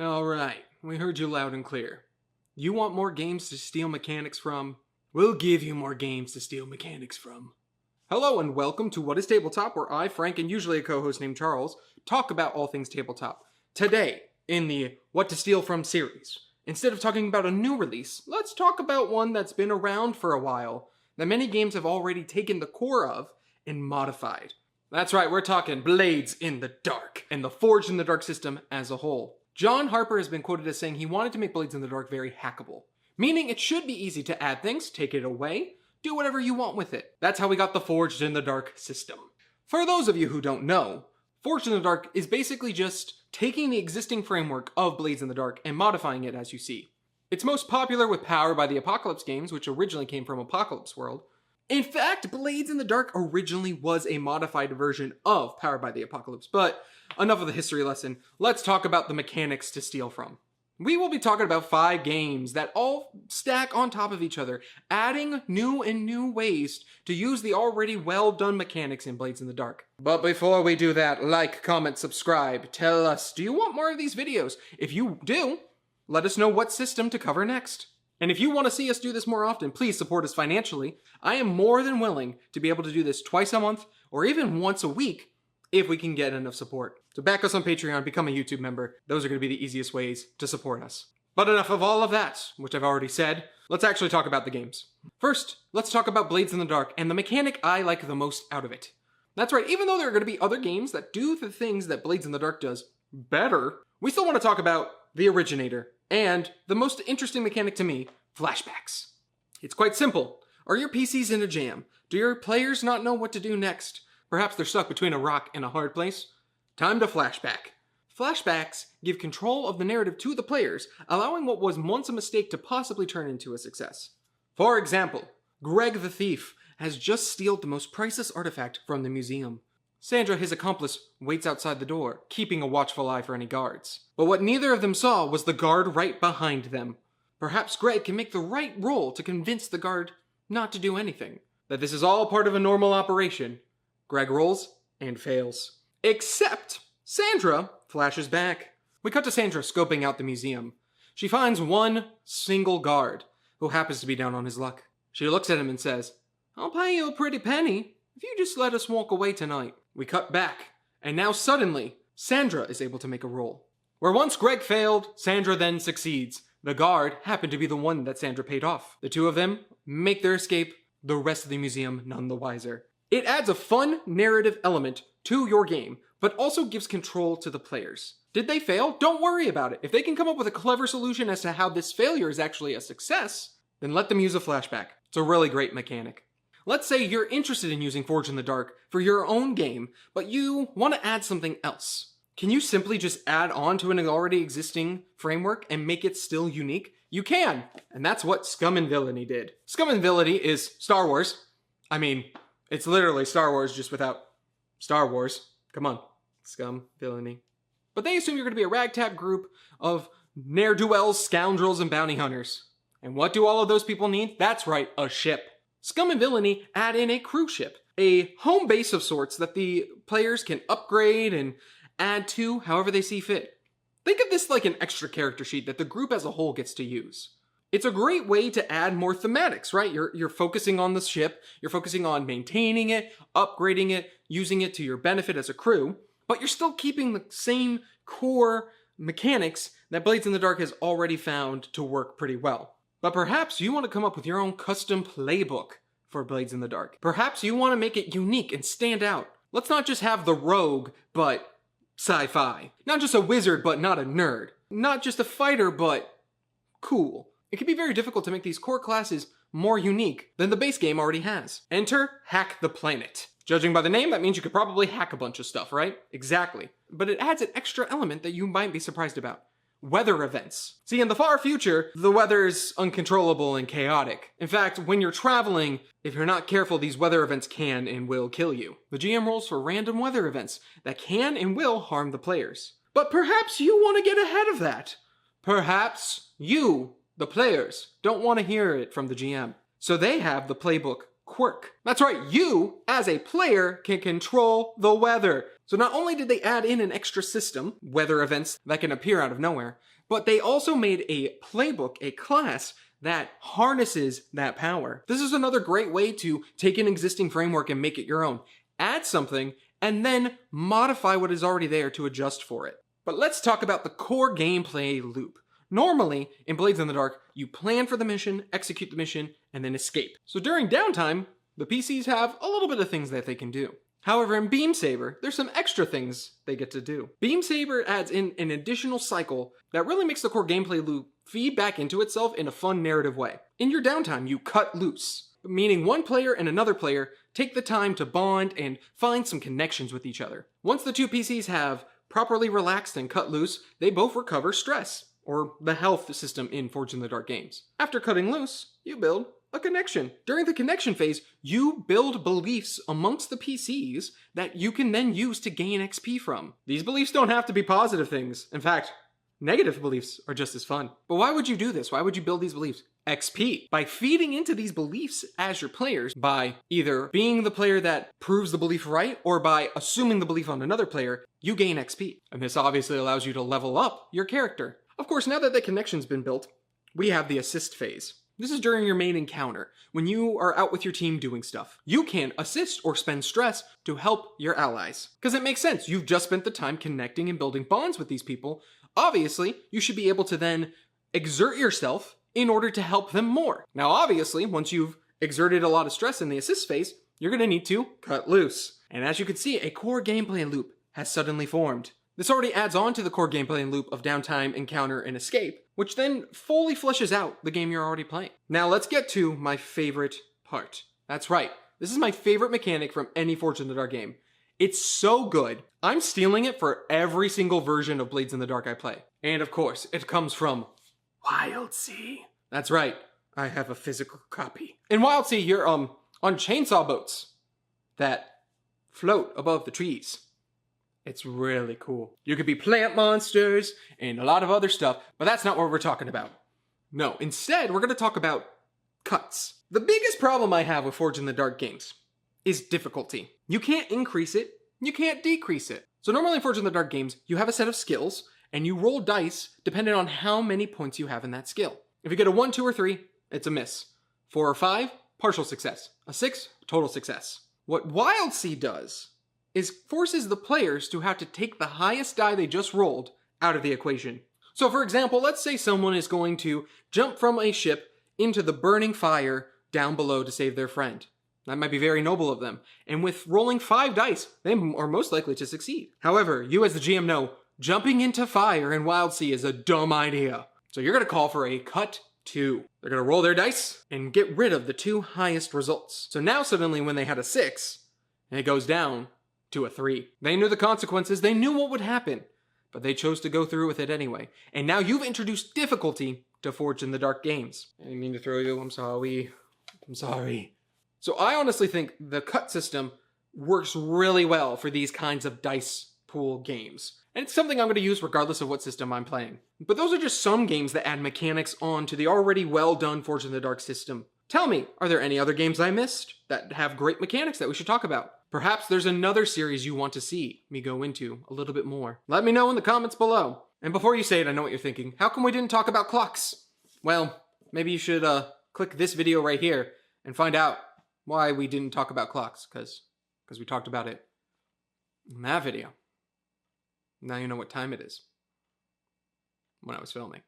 Alright, we heard you loud and clear. You want more games to steal mechanics from? We'll give you more games to steal mechanics from. Hello and welcome to What is Tabletop, where I, Frank, and usually a co-host named Charles, talk about all things tabletop. Today, in the What to Steal From series, instead of talking about a new release, let's talk about one that's been around for a while, that many games have already taken the core of and modified. That's right, we're talking Blades in the Dark, and the Forged in the Dark system as a whole. John Harper has been quoted as saying he wanted to make Blades in the Dark very hackable, meaning it should be easy to add things, take it away, do whatever you want with it. That's how we got the Forged in the Dark system. For those of you who don't know, Forged in the Dark is basically just taking the existing framework of Blades in the Dark and modifying it as you see. It's most popular with Power by the Apocalypse games, which originally came from Apocalypse World. In fact, Blades in the Dark originally was a modified version of Power by the Apocalypse, but enough of the history lesson. Let's talk about the mechanics to steal from. We will be talking about 5 games that all stack on top of each other, adding new ways to use the already well-done mechanics in Blades in the Dark. But before we do that, like, comment, subscribe, tell us, do you want more of these videos? If you do, let us know what system to cover next. And if you want to see us do this more often, please support us financially. I am more than willing to be able to do this twice a month, or even once a week, if we can get enough support. So back us on Patreon, become a YouTube member. Those are going to be the easiest ways to support us. But enough of all of that, which I've already said. Let's actually talk about the games. First, let's talk about Blades in the Dark and the mechanic I like the most out of it. That's right, even though there are going to be other games that do the things that Blades in the Dark does better, we still want to talk about the originator and the most interesting mechanic to me, flashbacks. It's quite simple. Are your PCs in a jam? Do your players not know what to do next? Perhaps they're stuck between a rock and a hard place? Time to flashback. Flashbacks give control of the narrative to the players, allowing what was once a mistake to possibly turn into a success. For example, Greg the Thief has just stealed the most priceless artifact from the museum. Sandra, his accomplice, waits outside the door, keeping a watchful eye for any guards. But what neither of them saw was the guard right behind them. Perhaps Greg can make the right roll to convince the guard not to do anything. That this is all part of a normal operation. Greg rolls and fails. Except Sandra flashes back. We cut to Sandra scoping out the museum. She finds one single guard who happens to be down on his luck. She looks at him and says, "I'll pay you a pretty penny if you just let us walk away tonight." We cut back, and now suddenly Sandra is able to make a roll. Where once Greg failed, Sandra then succeeds. The guard happened to be the one that Sandra paid off. The two of them make their escape, the rest of the museum none the wiser. It adds a fun narrative element to your game, but also gives control to the players. Did they fail? Don't worry about it. If they can come up with a clever solution as to how this failure is actually a success, then let them use a flashback. It's a really great mechanic. Let's say you're interested in using Forged in the Dark for your own game, but you want to add something else. Can you simply just add on to an already existing framework and make it still unique? You can, and that's what Scum and Villainy did. Scum and Villainy is Star Wars. I mean, it's literally Star Wars just without Star Wars. Come on, Scum, Villainy. But they assume you're going to be a ragtag group of ne'er-do-wells, scoundrels, and bounty hunters. And what do all of those people need? That's right, a ship. Scum and Villainy add in a cruise ship, a home base of sorts that the players can upgrade and add to however they see fit. Think of this like an extra character sheet that the group as a whole gets to use. It's a great way to add more thematics, right? You're focusing on the ship, you're focusing on maintaining it, upgrading it, using it to your benefit as a crew, but you're still keeping the same core mechanics that Blades in the Dark has already found to work pretty well. But perhaps you want to come up with your own custom playbook for Blades in the Dark. Perhaps you want to make it unique and stand out. Let's not just have the rogue, but sci-fi. Not just a wizard, but not a nerd. Not just a fighter, but cool. It can be very difficult to make these core classes more unique than the base game already has. Enter Hack the Planet. Judging by the name, that means you could probably hack a bunch of stuff, right? Exactly. But it adds an extra element that you might be surprised about. Weather events. See, in the far future, the weather's uncontrollable and chaotic. In fact, when you're traveling, if you're not careful, these weather events can and will kill you. The GM rolls for random weather events that can and will harm the players. But perhaps you want to get ahead of that. Perhaps you, the players, don't want to hear it from the GM. So they have the playbook quirk. That's right, you, as a player, can control the weather. So not only did they add in an extra system, weather events that can appear out of nowhere, but they also made a playbook, a class, that harnesses that power. This is another great way to take an existing framework and make it your own. Add something, and then modify what is already there to adjust for it. But let's talk about the core gameplay loop. Normally, in Blades in the Dark, you plan for the mission, execute the mission, and then escape. So during downtime, the PCs have a little bit of things that they can do. However, in Beam Saber, there's some extra things they get to do. Beam Saber adds in an additional cycle that really makes the core gameplay loop feed back into itself in a fun narrative way. In your downtime, you cut loose, meaning one player and another player take the time to bond and find some connections with each other. Once the two PCs have properly relaxed and cut loose, they both recover stress, or the health system in Forged in the Dark games. After cutting loose, you build a connection. During the connection phase, you build beliefs amongst the PCs that you can then use to gain XP from. These beliefs don't have to be positive things. In fact, negative beliefs are just as fun. But why would you do this? Why would you build these beliefs? XP. By feeding into these beliefs as your players, by either being the player that proves the belief right, or by assuming the belief on another player, you gain XP. And this obviously allows you to level up your character. Of course, now that the connection's been built, we have the assist phase. This is during your main encounter, when you are out with your team doing stuff. You can assist or spend stress to help your allies. Because it makes sense, you've just spent the time connecting and building bonds with these people. Obviously, you should be able to then exert yourself in order to help them more. Now obviously, once you've exerted a lot of stress in the assist phase, you're going to need to cut loose. And as you can see, a core gameplay loop has suddenly formed. This already adds on to the core gameplay loop of downtime, encounter, and escape, which then fully fleshes out the game you're already playing. Now let's get to my favorite part. That's right, this is my favorite mechanic from any Forged in the Dark game. It's so good, I'm stealing it for every single version of Blades in the Dark I play. And of course, it comes from Wildsea. That's right, I have a physical copy. In Wildsea, you're on chainsaw boats that float above the trees. It's really cool. You could be plant monsters and a lot of other stuff, but that's not what we're talking about. No, instead, we're going to talk about cuts. The biggest problem I have with Forged in the Dark games is difficulty. You can't increase it, you can't decrease it. So normally in Forged in the Dark games, you have a set of skills, and you roll dice depending on how many points you have in that skill. If you get a 1, 2, or 3, it's a miss. 4 or 5, partial success. A 6, total success. What Wildsea does is forces the players to have to take the highest die they just rolled out of the equation. So for example, let's say someone is going to jump from a ship into the burning fire down below to save their friend. That might be very noble of them. And with rolling 5 dice, they are most likely to succeed. However, you as the GM know, jumping into fire in Wildsea is a dumb idea. So you're going to call for a cut 2. They're going to roll their dice and get rid of the 2 highest results. So now suddenly when they had a 6, it goes down to a 3. They knew the consequences, they knew what would happen, but they chose to go through with it anyway. And now you've introduced difficulty to Forged in the Dark games. I didn't mean to throw you, I'm sorry. I'm sorry. So I honestly think the cut system works really well for these kinds of dice pool games. And it's something I'm going to use regardless of what system I'm playing. But those are just some games that add mechanics on to the already well done Forged in the Dark system. Tell me, are there any other games I missed that have great mechanics that we should talk about? Perhaps there's another series you want to see me go into a little bit more. Let me know in the comments below. And before you say it, I know what you're thinking. How come we didn't talk about clocks? Well, maybe you should click this video right here and find out why we didn't talk about clocks, because we talked about it in that video. Now you know what time it is when I was filming.